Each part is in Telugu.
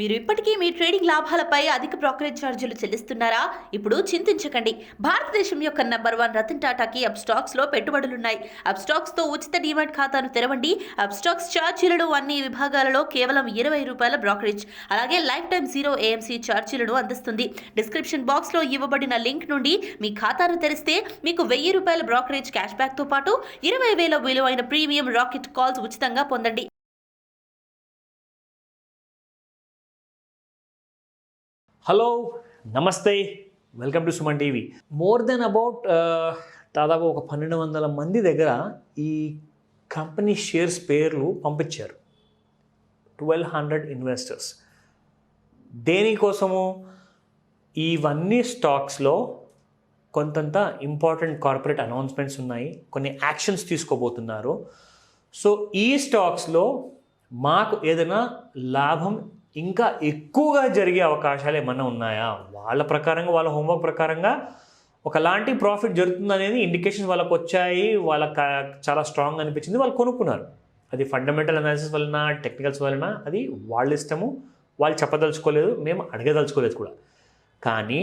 మీరు ఇప్పటికీ మీ ట్రేడింగ్ లాభాలపై అధిక బ్రోకరేజ్ ఛార్జీలు చెల్లిస్తున్నారా? ఇప్పుడు చింతించకండి. భారతదేశం యొక్క నంబర్ 1 రతన్ టాటాకి అప్స్టాక్స్ లో పెట్టుబడులున్నాయి. అప్స్టాక్స్ తో ఉచిత డీమాట్ ఖాతాను తెరవండి. అప్స్టాక్స్ ఛార్జీలను అన్ని విభాగాలలో కేవలం ₹20 బ్రోకరేజ్, అలాగే లైఫ్ టైం 0 AMC ఛార్జీలను అందిస్తుంది. డిస్క్రిప్షన్ బాక్స్ లో ఇవ్వబడిన లింక్ నుండి మీ ఖాతాను తెరిస్తే మీకు ₹1000 బ్రోకరేజ్ క్యాష్ బ్యాక్ తో పాటు 20,000 విలువైన ప్రీమియం రాకెట్ కాల్స్ ఉచితంగా పొందండి. హలో, నమస్తే, welcome to Suman TV. More than about దాదాపు ఒక 1200 మంది దగ్గర ఈ కంపెనీ షేర్స్ పేర్లు పంపించారు. 1200 ఇన్వెస్టర్స్. దేనికోసము? ఇవన్నీ స్టాక్స్లో కొంతంత ఇంపార్టెంట్ కార్పొరేట్ అనౌన్స్మెంట్స్ ఉన్నాయి, కొన్ని యాక్షన్స్ తీసుకోబోతున్నారు. సో ఈ స్టాక్స్లో మాకు ఏదైనా లాభం ఇంకా ఎక్కువగా జరిగే అవకాశాలు ఏమన్నా ఉన్నాయా? వాళ్ళ ప్రకారంగా, వాళ్ళ హోంవర్క్ ప్రకారంగా ఒకలాంటి ప్రాఫిట్ జరుగుతుంది అనేది ఇండికేషన్స్ వాళ్ళకు వచ్చాయి. వాళ్ళకి చాలా స్ట్రాంగ్ అనిపించింది, వాళ్ళు కొనుక్కున్నారు. అది ఫండమెంటల్ అనాలిసిస్ వలన, టెక్నికల్స్ వలన, అది వాళ్ళ ఇష్టము. వాళ్ళు చెప్పదలుచుకోలేదు, మేము అడగదలుచుకోలేదు కూడా. కానీ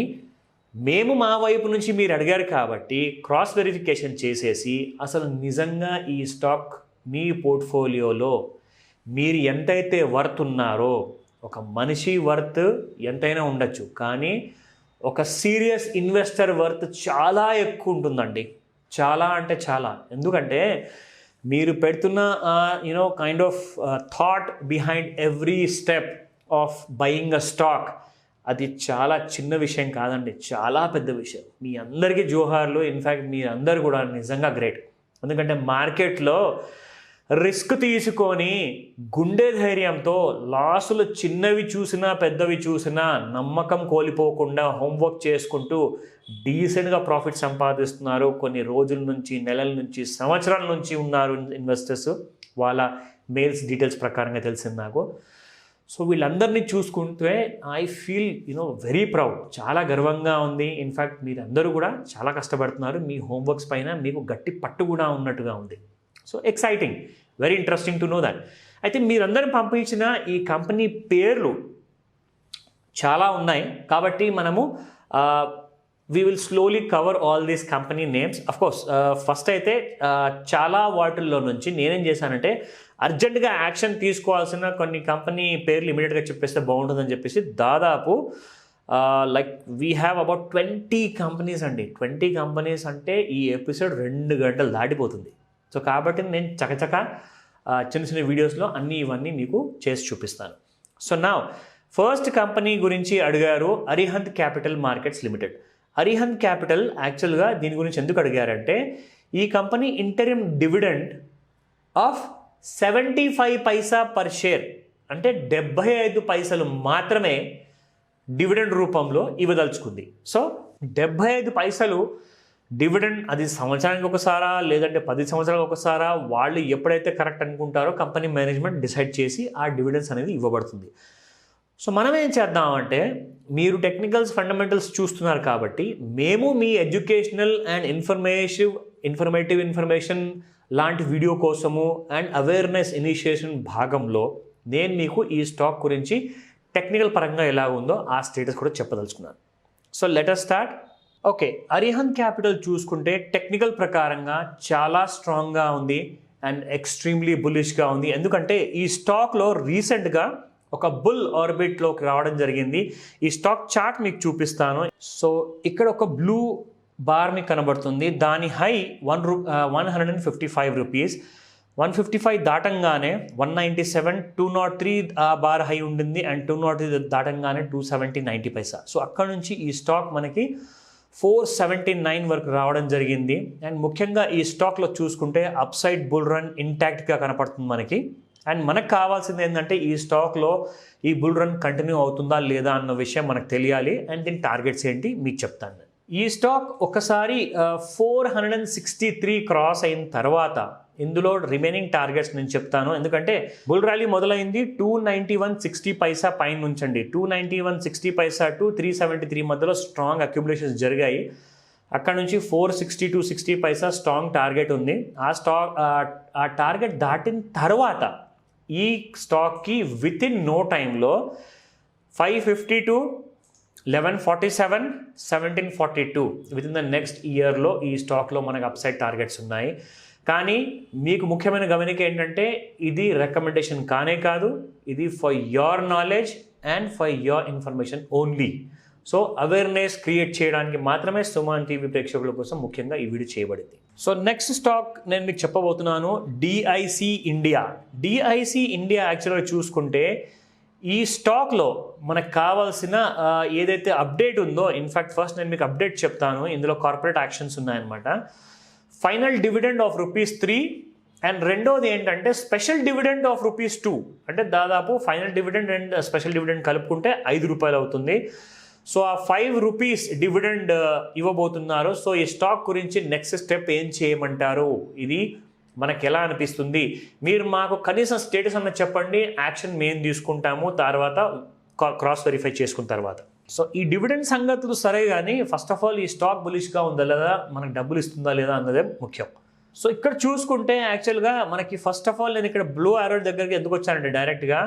మేము మా వైపు నుంచి మీరు అడిగారు కాబట్టి క్రాస్ వెరిఫికేషన్ చేసేసి అసలు నిజంగా ఈ స్టాక్ మీ పోర్ట్ఫోలియోలో మీరు ఎంతైతే వర్త్ ఉన్నారో, ఒక మనిషి వర్త్ ఎంతైనా ఉండొచ్చు, కానీ ఒక సీరియస్ ఇన్వెస్టర్ వర్త్ చాలా ఎక్కువ ఉంటుందండి. చాలా అంటే చాలా. ఎందుకంటే మీరు పెడుతున్న kind of thought behind every step of buying a stock, అది చాలా చిన్న విషయం కాదండి, చాలా పెద్ద విషయం. మీ అందరికీ జోహార్లు. ఇన్ఫ్యాక్ట్ మీరందరూ కూడా నిజంగా గ్రేట్. ఎందుకంటే మార్కెట్లో రిస్క్ తీసుకొని గుండె ధైర్యంతో లాసులు చిన్నవి చూసినా పెద్దవి చూసినా నమ్మకం కోల్పోకుండా హోంవర్క్ చేసుకుంటూ డీసెంట్గా ప్రాఫిట్ సంపాదిస్తున్నారు. కొన్ని రోజుల నుంచి, నెలల నుంచి, సంవత్సరాల నుంచి ఉన్నారు ఇన్వెస్టర్స్. వాళ్ళ మెయిల్స్ డీటెయిల్స్ ప్రకారంగా తెలిసింది నాకు. సో వీళ్ళందరినీ చూసుకుంటే ఐ ఫీల్ వెరీ ప్రౌడ్, చాలా గర్వంగా ఉంది. ఇన్ఫ్యాక్ట్ మీరందరూ కూడా చాలా కష్టపడుతున్నారు. మీ హోంవర్క్స్ పైన మీకు గట్టి పట్టు కూడా ఉన్నట్టుగా ఉంది. So exciting, very interesting to know that. అయితే మీరందరూ పంపించిన ఈ కంపెనీ పేర్లు చాలా ఉన్నాయి కాబట్టి మనము we will slowly cover all these company names. Of course first అయితే చాలా వాటిల్లో నుంచి నేనేం చేశానంటే అర్జెంటుగా యాక్షన్ తీసుకోవాల్సిన కొన్ని కంపెనీ పేర్లు ఇమీడియట్గా చెప్పేస్తే బాగుంటుందని చెప్పేసి దాదాపు like we have about 20 companies అండి. 20 కంపెనీస్ అంటే ఈ ఎపిసోడ్ 2 గంటలు దాటిపోతుంది. సో కాబట్టి నేను చకచక చిన్న చిన్న వీడియోస్లో ఇవన్నీ మీకు చేసి చూపిస్తాను. సో నా ఫస్ట్ కంపెనీ గురించి అడిగారు, Arihant capital markets limited. Arihant capital యాక్చువల్గా దీని గురించి ఎందుకు అడిగారంటే ఈ company interim dividend of 75 Paisa per share, అంటే 75 పైసలు మాత్రమే డివిడెండ్ రూపంలో ఇవ్వదలుచుకుంది. సో 75 పైసలు డివిడెండ్, అది సంవత్సరానికి ఒకసారా లేదంటే 10 సంవత్సరాలకు ఒకసారా, వాళ్ళు ఎప్పుడైతే కరెక్ట్ అనుకుంటారో కంపెనీ మేనేజ్మెంట్ డిసైడ్ చేసి ఆ డివిడెండ్స్ అనేది ఇవ్వబడుతుంది. సో మనం ఏం చేద్దామంటే, మీరు టెక్నికల్స్, ఫండమెంటల్స్ చూస్తున్నారు కాబట్టి మేము మీ ఎడ్యుకేషనల్ అండ్ ఇన్ఫర్మేటివ్ ఇన్ఫర్మేషన్ లాంటి వీడియో కోసము అండ్ అవేర్నెస్ ఇనిషియేషన్ భాగంలో నేను మీకు ఈ స్టాక్ గురించి టెక్నికల్ పరంగా ఎలా ఉందో ఆ స్టేటస్ కూడా చెప్పదలుచుకున్నాను. So let us start. Okay, Arihant capital చూసుకుంటే టెక్నికల్ ప్రకారంగా చాలా స్ట్రాంగ్గా ఉంది అండ్ ఎక్స్ట్రీమ్లీ బుల్లిష్గా ఉంది. ఎందుకంటే ఈ స్టాక్లో రీసెంట్గా ఒక బుల్ ఆర్బిట్లోకి రావడం జరిగింది. ఈ స్టాక్ చార్ట్ మీకు చూపిస్తాను. సో ఇక్కడ ఒక బ్లూ బార్ మీకు కనబడుతుంది. దాని హై 155 రూపీస్. 155 దాటంగానే 197, 203 ఆ బార్ హై ఉండింది అండ్ 203 దాటంగానే 270.90 పైసా. సో అక్కడ నుంచి ఈ స్టాక్ మనకి 479 వరకు రావడం జరిగింది. అండ్ ముఖ్యంగా ఈ స్టాక్లో చూసుకుంటే అప్సైడ్ బుల్ రన్ ఇంటాక్ట్గా కనపడుతుంది మనకి. అండ్ మనకు కావాల్సింది ఏంటంటే ఈ స్టాక్లో ఈ బుల్ రన్ కంటిన్యూ అవుతుందా లేదా అన్న విషయం మనకు తెలియాలి. అండ్ దీని టార్గెట్స్ ఏంటి మీకు చెప్తాను. ఈ స్టాక్ ఒకసారి 463 క్రాస్ అయిన తర్వాత ఇందులో రిమైనింగ్ టార్గెట్స్ నేను చెప్తాను. ఎందుకంటే బుల్ ర్యాలీ మొదలైంది 291.60 పైసా పైన నుంచండి. 291.60 పైసా టు 373 మధ్యలో స్ట్రాంగ్ అక్యుములేషన్స్ జరిగాయి. అక్కడ నుంచి 460 పైసా స్ట్రాంగ్ టార్గెట్ ఉంది. ఆ టార్గెట్ దాటిన తర్వాత ఈ స్టాక్కి విత్ ఇన్ నో టైంలో 550 to 1147, 1742 with in the next ఇయర్లో ఈ స్టాక్లో మనకు అప్సైడ్ టార్గెట్స్ ఉన్నాయి. కానీ మీకు ముఖ్యమైన గమనిక ఏంటంటే ఇది రికమెండేషన్ కానే కాదు, ఇది for your knowledge and for your information only. So awareness create చేయడానికి మాత్రమే సుమన్ టీవీ ప్రేక్షకుల కోసం ముఖ్యంగా ఈ వీడియో చేయబడింది. సో నెక్స్ట్ స్టాక్ నేను మీకు చెప్పబోతున్నాను డిఐసి ఇండియా. డిఐసి ఇండియా యాక్చువల్గా చూసుకుంటే ఈ స్టాక్లో మనకు కావాల్సిన ఏదైతే అప్డేట్ ఉందో, ఇన్ఫ్యాక్ట్ ఫస్ట్ నేను మీకు అప్డేట్ చెప్తాను. ఇందులో కార్పొరేట్ యాక్షన్స్ ఉన్నాయన్నమాట. ఫైనల్ డివిడెండ్ ఆఫ్ ₹3 అండ్ రెండోది ఏంటంటే స్పెషల్ డివిడెండ్ ఆఫ్ ₹2. అంటే దాదాపు final dividend and special dividend కలుపుకుంటే ₹5 అవుతుంది. సో ఆ ₹5 డివిడెండ్ ఇవ్వబోతున్నారు. సో ఈ స్టాక్ గురించి నెక్స్ట్ స్టెప్ ఏం చేయమంటారు, ఇది మనకు ఎలా అనిపిస్తుంది, మీరు మాకు కనీసం స్టేటస్ అన్న చెప్పండి, యాక్షన్ మేము తీసుకుంటాము తర్వాత క్రాస్ వెరిఫై చేసుకున్న తర్వాత. సో ఈ డివిడెండ్ సంగతులు సరే, కానీ ఫస్ట్ ఆఫ్ ఆల్ ఈ స్టాక్ బులిష్గా ఉందా లేదా, మనకు డబ్బులు ఇస్తుందా లేదా అన్నదే ముఖ్యం. సో ఇక్కడ చూసుకుంటే యాక్చువల్గా మనకి ఫస్ట్ ఆఫ్ ఆల్ నేను ఇక్కడ బ్లూ ఆరో దగ్గరికి ఎందుకు వచ్చానంటే డైరెక్ట్గా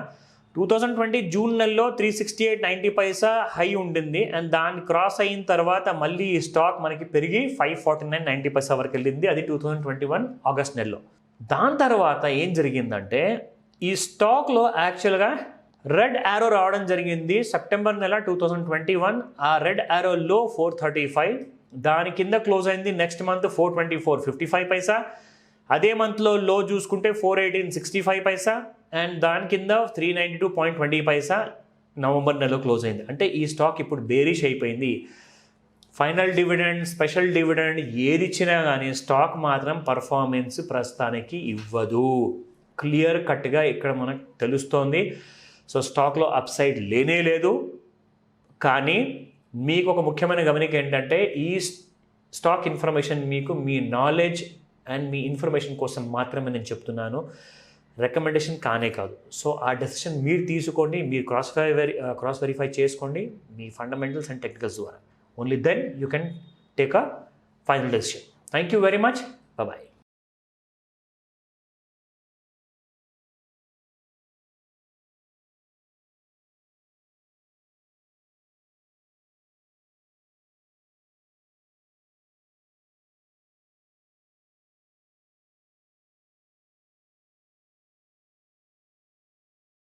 2020 జూన్ నెలలో 368.90 హై ఉండింది అండ్ దాన్ని క్రాస్ అయిన తర్వాత మళ్ళీ ఈ స్టాక్ మనకి పెరిగి 549.90 వరకు వెళ్ళింది. అది 2021 ఆగస్ట్ నెలలో. దాని తర్వాత ఏం జరిగిందంటే ఈ స్టాక్లో యాక్చువల్గా రెడ్ యారో రావడం జరిగింది సెప్టెంబర్ నెల 2021. ఆ రెడ్ యారోలో 435, దాని కింద క్లోజ్ అయింది నెక్స్ట్ మంత్ 424.55. అదే మంత్లో లో చూసుకుంటే 418.65 అండ్ దాని కింద 392.20 నవంబర్ నెలలో క్లోజ్ అయింది. అంటే ఈ స్టాక్ ఇప్పుడు బేరిష్ అయిపోయింది. ఫైనల్ డివిడెండ్, స్పెషల్ డివిడెండ్ ఏది ఇచ్చినా కానీ స్టాక్ మాత్రం పర్ఫార్మెన్స్ ప్రస్తుతానికి ఇవ్వదు. క్లియర్ కట్గా ఇక్కడ మనకు తెలుస్తోంది. సో స్టాక్లో అప్సైడ్ లేనే లేదు. కానీ మీకు ఒక ముఖ్యమైన గమనిక ఏంటంటే ఈ స్టాక్ ఇన్ఫర్మేషన్ మీకు మీ నాలెడ్జ్ అండ్ మీ ఇన్ఫర్మేషన్ కోసం మాత్రమే నేను చెప్తున్నాను, రికమెండేషన్ కానే కాదు. సో ఆ డెసిషన్ మీరు తీసుకోండి, మీరు క్రాస్ వెరిఫై చేసుకోండి మీ ఫండమెంటల్స్ అండ్ టెక్నికల్స్ ద్వారా. Only then you can take a final decision. Thank you very much. Bye.